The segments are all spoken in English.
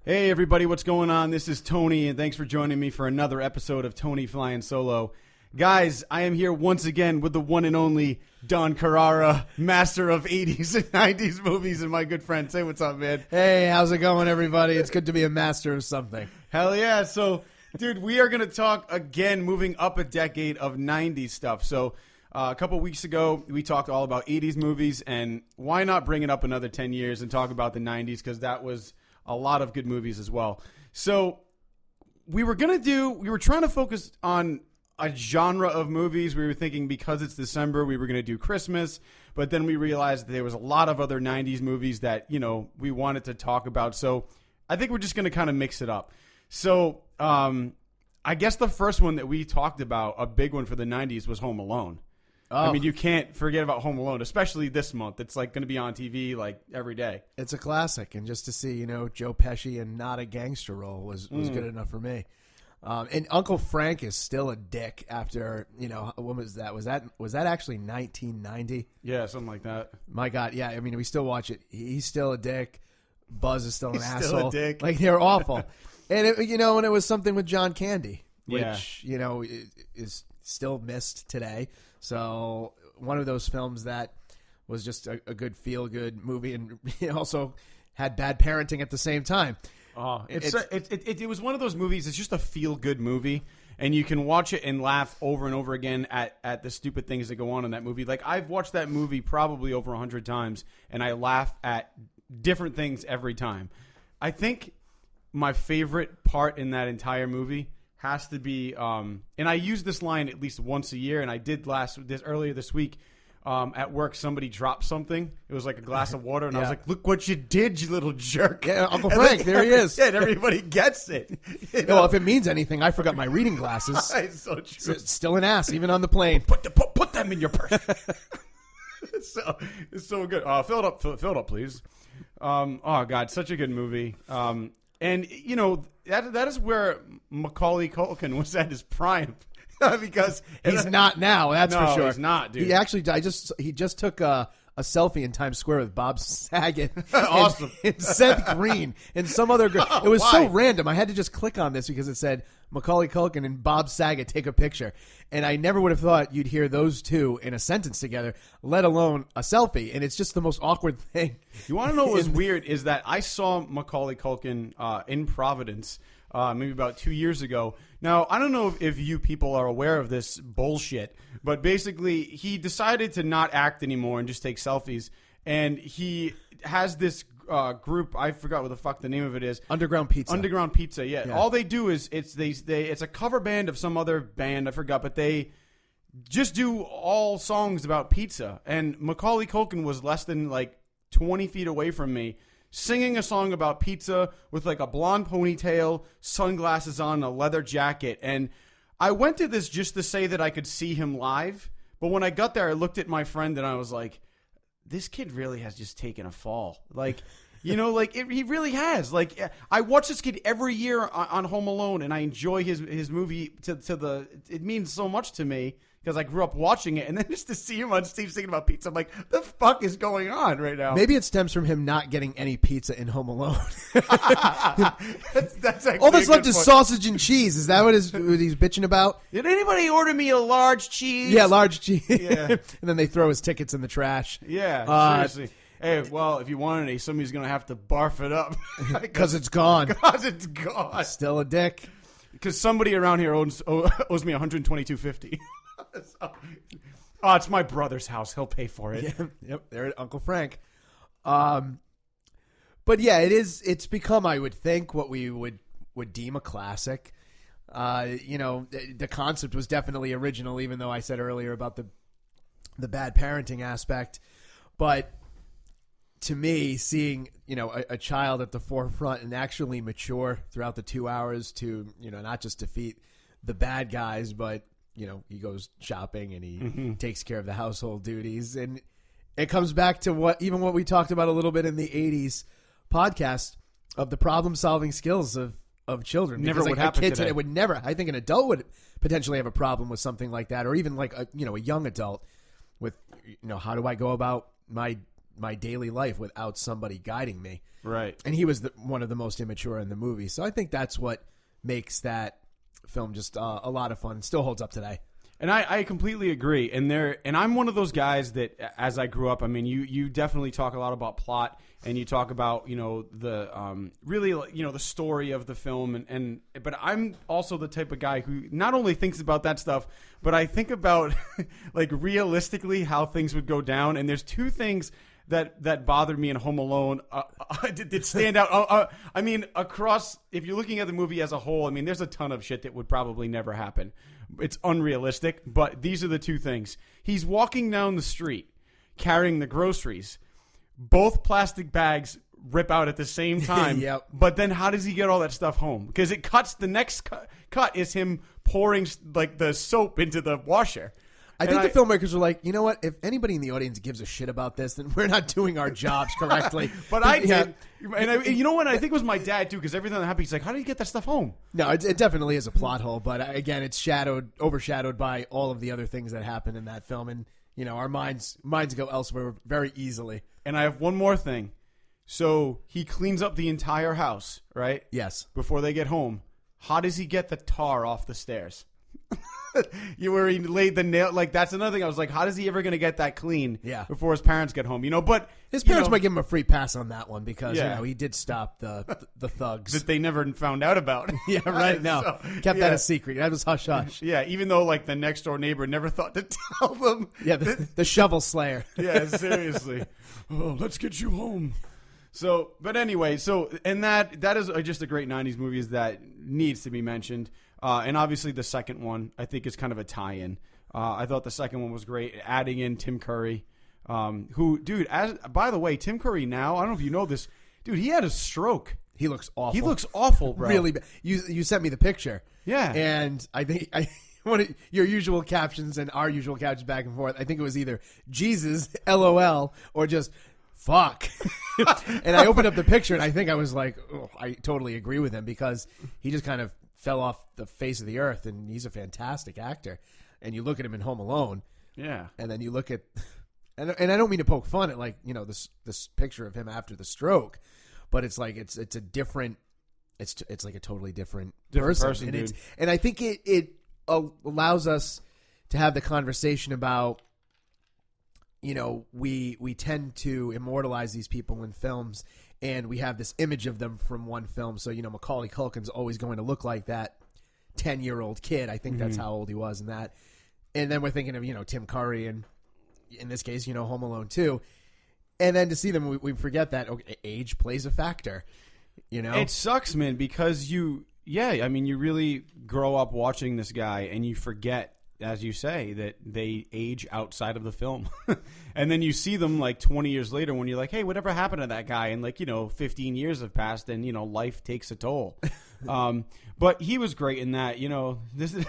Hey everybody, what's going on? This is Tony, and thanks for joining me for another episode of Tony Flyin Solo. Guys, I am here once again with the one and only Don Carrara, master of 80s and 90s movies, and my good friend. Say what's up, man. Hey, how's it going, everybody? It's good to be a master of something. Hell yeah. So, dude, we are going to talk again, moving up a decade of 90s stuff. So, a couple weeks ago, we talked all about 80s movies, and why not bring it up another 10 years and talk about the 90s, because that was a lot of good movies as well. So, we were trying to focus on a genre of movies. We were thinking because it's December, we were going to do Christmas, but then we realized that there was a lot of other 90s movies that, we wanted to talk about. So I think we're just going to kind of mix it up. So I guess the first one that we talked about, a big one for the 90s, was Home Alone. Oh. I mean, you can't forget about Home Alone, especially this month. It's like going to be on TV like every day. It's a classic, and just to see, Joe Pesci in Not a Gangster role was good enough for me. And Uncle Frank is still a dick after, when was that? Was that actually 1990? Yeah, something like that. My God, yeah. I mean, we still watch it. He's still a dick. Buzz is still an asshole. Still a dick. Like, they're awful. And and it was something with John Candy, which is still missed today. So one of those films that was just a good feel-good movie, and also had bad parenting at the same time. Oh, it was one of those movies. It's just a feel-good movie, and you can watch it and laugh over and over again at the stupid things that go on in that movie. Like, I've watched that movie probably over 100 times, and I laugh at different things every time. I think my favorite part in that entire movie has to be, and I use this line at least once a year, and I did earlier this week. At work, somebody dropped something. It was like a glass of water, and I was like, "Look what you did, you little jerk!" Yeah, Uncle Frank, there he is. Yeah, everybody gets it. Well, if it means anything, I forgot my reading glasses. It's so true. It's still an ass, even on the plane. Put them in your purse. It's so good. Fill it up, please. Oh God, such a good movie. And that is where Macaulay Culkin was at his prime. Because he's not now, that's for sure. He's not, dude. He actually, he just took a selfie in Times Square with Bob Saget, awesome, and Seth Green, and some other girl. It was so random. I had to just click on this because it said Macaulay Culkin and Bob Saget take a picture, and I never would have thought you'd hear those two in a sentence together, let alone a selfie. And it's just the most awkward thing. You want to know what was weird is that I saw Macaulay Culkin in Providence. Maybe about 2 years ago. Now, I don't know if you people are aware of this bullshit, but basically he decided to not act anymore and just take selfies. And he has this group, I forgot what the fuck the name of it is. Underground Pizza. Underground Pizza, yeah. All they do is it's a cover band of some other band, I forgot, but they just do all songs about pizza. And Macaulay Culkin was less than like 20 feet away from me, singing a song about pizza with like a blonde ponytail, sunglasses on, a leather jacket. And I went to this just to say that I could see him live. But when I got there, I looked at my friend and I was like, this kid really has just taken a fall. Like, he really has. Like, I watch this kid every year on Home Alone, and I enjoy his movie it means so much to me. Because I grew up watching it, and then just to see him on stage singing about pizza, I'm like, the fuck is going on right now? Maybe it stems from him not getting any pizza in Home Alone. that's all that's left is sausage and cheese. Is that what he's bitching about? Did anybody order me a large cheese? Yeah, large cheese. Yeah. And then they throw his tickets in the trash. Yeah, seriously. Hey, well, if you want any, somebody's going to have to barf it up. Because it's gone. Because it's gone. Still a dick. Because somebody around here owes me $122.50. It's my brother's house. He'll pay for it. Yeah, yep, there, Uncle Frank. But yeah, it's become, I would think, what we would deem a classic. The concept was definitely original, even though I said earlier about the bad parenting aspect. But to me, seeing a child at the forefront and actually mature throughout the 2 hours to not just defeat the bad guys, but he goes shopping and he takes care of the household duties. And it comes back to what we talked about a little bit in the 80s podcast of the problem-solving skills of children. Never would happen today. It would never. I think an adult would potentially have a problem with something like that, or even like a young adult with, how do I go about my my daily life without somebody guiding me. Right. And he was one of the most immature in the movie. So I think that's what makes that film just a lot of fun. Still holds up today. And I completely agree. And I'm one of those guys that, as I grew up, I mean, you definitely talk a lot about plot, and you talk about, you know, the really, you know, the story of the film, but I'm also the type of guy who not only thinks about that stuff, but I think about like realistically how things would go down. And there's two things that bothered me in Home Alone did stand out. I mean, across, if you're looking at the movie as a whole, I mean, there's a ton of shit that would probably never happen. It's unrealistic, but these are the two things. He's walking down the street carrying the groceries. Both plastic bags rip out at the same time. Yep. But then how does he get all that stuff home? Because it cuts, the next cut is him pouring like the soap into the washer. I think the filmmakers were like, you know what? If anybody in the audience gives a shit about this, then we're not doing our jobs correctly. But I did. And you know what? I think it was my dad, too, because everything that happened, he's like, how do you get that stuff home? No, it definitely is a plot hole. But again, it's overshadowed by all of the other things that happen in that film. And, you know, our minds go elsewhere very easily. And I have one more thing. So he cleans up the entire house, right? Yes. Before they get home. How does he get the tar off the stairs? Where he laid the nail, like that's another thing. I was like, how is he ever going to get that clean? Yeah. Before his parents get home, you know. But his parents might give him a free pass on that one because you know he did stop the thugs that they never found out about. Yeah, right. No, so, kept that a secret. That was hush hush. Yeah, even though like the next door neighbor never thought to tell them. Yeah, the shovel slayer. Yeah, seriously. Oh, let's get you home. So, but anyway, and that is just a great 90s movie that needs to be mentioned. And obviously the second one, I think, is kind of a tie-in. I thought the second one was great, adding in Tim Curry, who, dude, by the way, Tim Curry now, I don't know if you know this, dude, he had a stroke. He looks awful. He looks awful, bro. Really bad. You sent me the picture. Yeah. And I think one of your usual captions and our usual captions back and forth, I think it was either Jesus, LOL, or just fuck. And I opened up the picture and I think I was like, oh, I totally agree with him because he just kind of fell off the face of the earth, and he's a fantastic actor. And you look at him in Home Alone, yeah, and then you look at, and I don't mean to poke fun at like, you know, this picture of him after the stroke, but it's like it's a different, it's like a totally different person, and and I think it allows us to have the conversation about, you know, we tend to immortalize these people in films. And we have this image of them from one film. So, you know, Macaulay Culkin's always going to look like that 10-year-old kid. I think that's how old he was in that. And then we're thinking of, you know, Tim Curry and, in this case, you know, Home Alone 2. And then to see them, we forget that age plays a factor, you know? It sucks, man, because you really grow up watching this guy and you forget, as you say, that they age outside of the film. And then you see them like 20 years later when you're like, hey, whatever happened to that guy? And like, you know, 15 years have passed and, you know, life takes a toll. But he was great in that, you know, this is,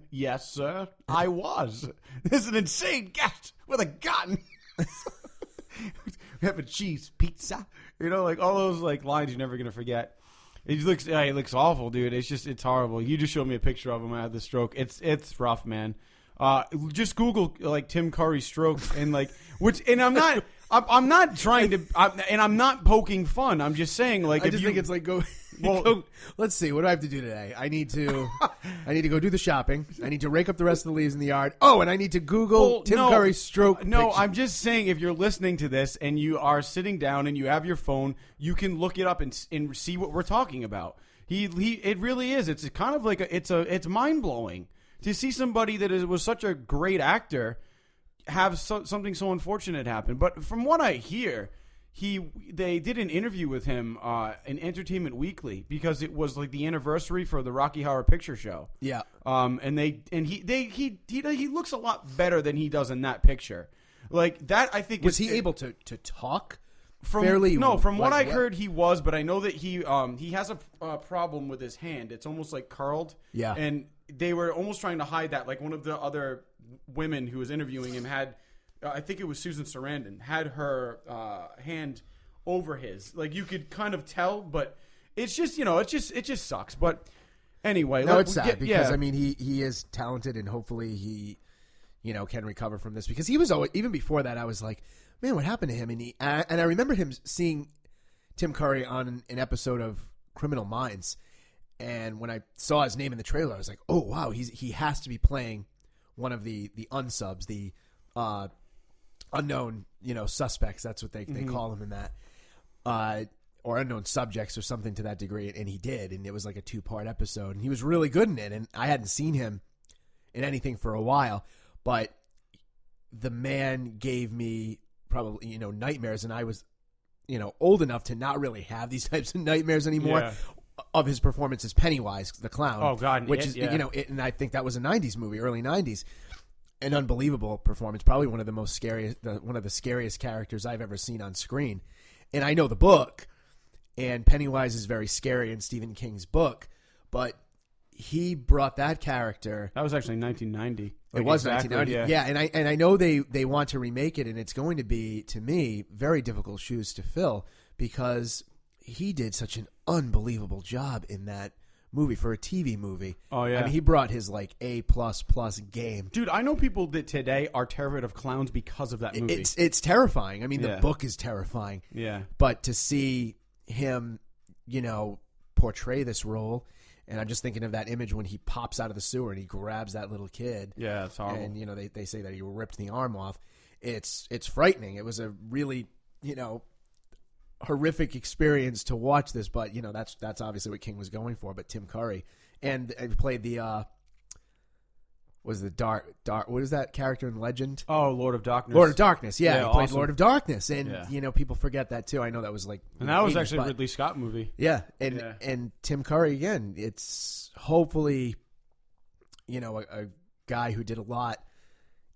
yes, sir, I was. This is an insane guest with a gun. We have a cheese pizza. You know, like all those like lines you're never going to forget. He looks awful, dude. It's horrible. You just showed me a picture of him after the stroke. It's rough, man. Just Google like Tim Curry stroke and like I'm not trying to I'm not poking fun. I'm just saying like I just think it's like go. Let's see. What do I have to do today? I need to go do the shopping. I need to rake up the rest of the leaves in the yard. Oh, and I need to Google Tim Curry stroke. No, picture. I'm just saying if you're listening to this and you are sitting down and you have your phone, you can look it up and see what we're talking about. It really is. It's kind of like it's mind blowing to see somebody that was such a great actor have something so unfortunate happen. But from what I hear, they did an interview with him in Entertainment Weekly because it was like the anniversary for the Rocky Horror Picture Show. Yeah. And he looks a lot better than he does in that picture. Like that, I think was he able to talk? From what I heard, he was, but I know that he has a problem with his hand. It's almost like curled. Yeah. And they were almost trying to hide that. Like one of the other women who was interviewing him had, I think it was Susan Sarandon, had her hand over his. Like you could kind of tell, but it's just, you know, it just sucks. But anyway, no, it's sad because I mean he is talented and hopefully he, you know, can recover from this because he was always, even before that I was like, man, what happened to him? And I remember him seeing Tim Curry on an episode of Criminal Minds. And when I saw his name in the trailer, I was like, oh, wow, he has to be playing one of the unsubs, the unknown, suspects. That's what they call him in that. Or unknown subjects or something to that degree. And he did. And it was like a 2-part episode. And he was really good in it. And I hadn't seen him in anything for a while. But the man gave me probably, nightmares. And I was, old enough to not really have these types of nightmares anymore. Yeah. Of his performance as Pennywise the clown. Oh God, which is and I think that was a '90s movie, early '90s, an unbelievable performance. Probably one of the scariest characters I've ever seen on screen. And I know the book, and Pennywise is very scary in Stephen King's book, but he brought that character. That was actually 1990. It was 1990. Yeah, and I know they want to remake it, and it's going to be, to me, very difficult shoes to fill because he did such an unbelievable job in that movie for a TV movie. Oh yeah, I mean, he brought his like A++ game. Dude, I know people that today are terrified of clowns because of that movie. It's terrifying. I mean, the book is terrifying. Yeah, but to see him, portray this role, and I'm just thinking of that image when he pops out of the sewer and he grabs that little kid. Yeah, it's horrible. And they say that he ripped the arm off. It's frightening. It was a really horrific experience to watch this, but that's obviously what King was going for. But Tim Curry and played the was the dark what is that character in Legend? Oh, Lord of Darkness. Lord of Darkness, yeah, he played awesome. Lord of Darkness, and people forget that too. I know that was like, and that was actually a Ridley Scott movie. Yeah, and Tim Curry again. It's hopefully a guy who did a lot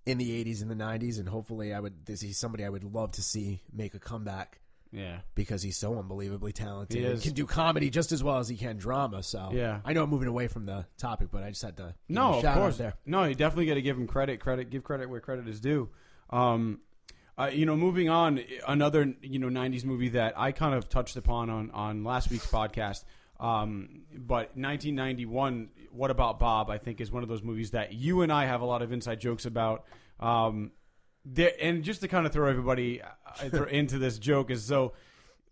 in the 80s and the 90s, and hopefully he's somebody I would love to see make a comeback. Yeah, because he's so unbelievably talented. He and can do comedy just as well as he can drama. So yeah, I know I'm moving away from the topic, but I just had to give him of a shout course out there. No, you definitely got to give him credit. Give credit where credit is due. Moving on, another 90s movie that I kind of touched upon on last week's podcast. But 1991, What About Bob? I think is one of those movies that you and I have a lot of inside jokes about. And just to kind of throw everybody into this joke is so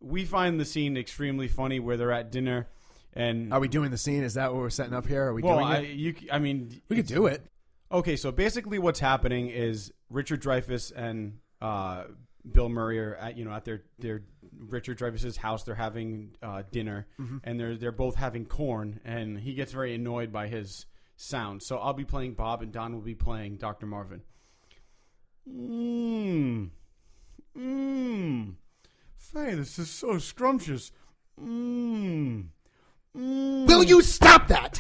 we find the scene extremely funny where they're at dinner. And are we doing the scene? Is that what we're setting up here? Are we doing it? We could do it. Okay, so basically what's happening is Richard Dreyfuss and Bill Murray are at their Richard Dreyfuss's house. They're having dinner, and they're both having corn, and he gets very annoyed by his sound. So I'll be playing Bob, and Don will be playing Dr. Marvin. Faye, this is so scrumptious. Will you stop that?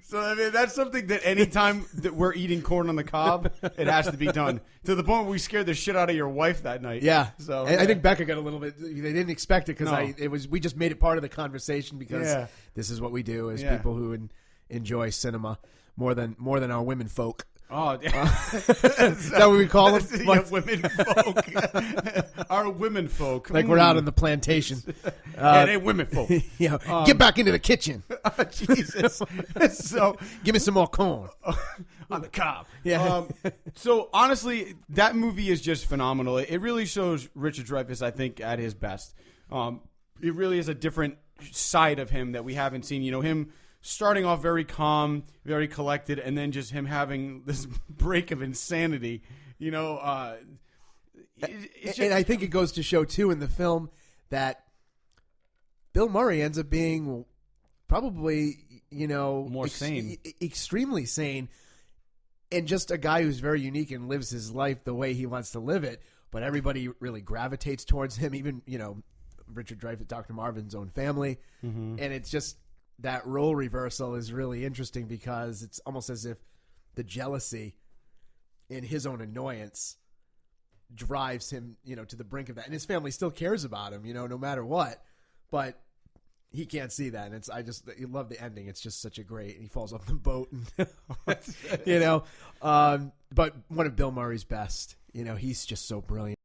So I mean, that's something that anytime that we're eating corn on the cob, it has to be done. To the point where we scared the shit out of your wife that night. Yeah. So I think Becca got a little bit. They didn't expect it because we just made it part of the conversation because this is what we do as people who enjoy cinema more than our women folk. Oh, is that what we call them? Yeah, women folk. Our women folk. Like we're out on the plantation. They're women folk. Get back into the kitchen. Jesus. So give me some more corn on the cob. Yeah. So honestly, that movie is just phenomenal. It really shows Richard Dreyfuss, I think, at his best. It really is a different side of him that we haven't seen. Him starting off very calm, very collected, and then just him having this break of insanity. And I think it goes to show too in the film that Bill Murray ends up being probably more sane, extremely sane, and just a guy who's very unique and lives his life the way he wants to live it. But everybody really gravitates towards him, even Richard Dreyfuss, Dr. Marvin's own family, and it's just. That role reversal is really interesting because it's almost as if the jealousy in his own annoyance drives him, to the brink of that. And his family still cares about him, no matter what. But he can't see that. And I love the ending. It's just such a great. He falls off the boat, and, but one of Bill Murray's best. He's just so brilliant.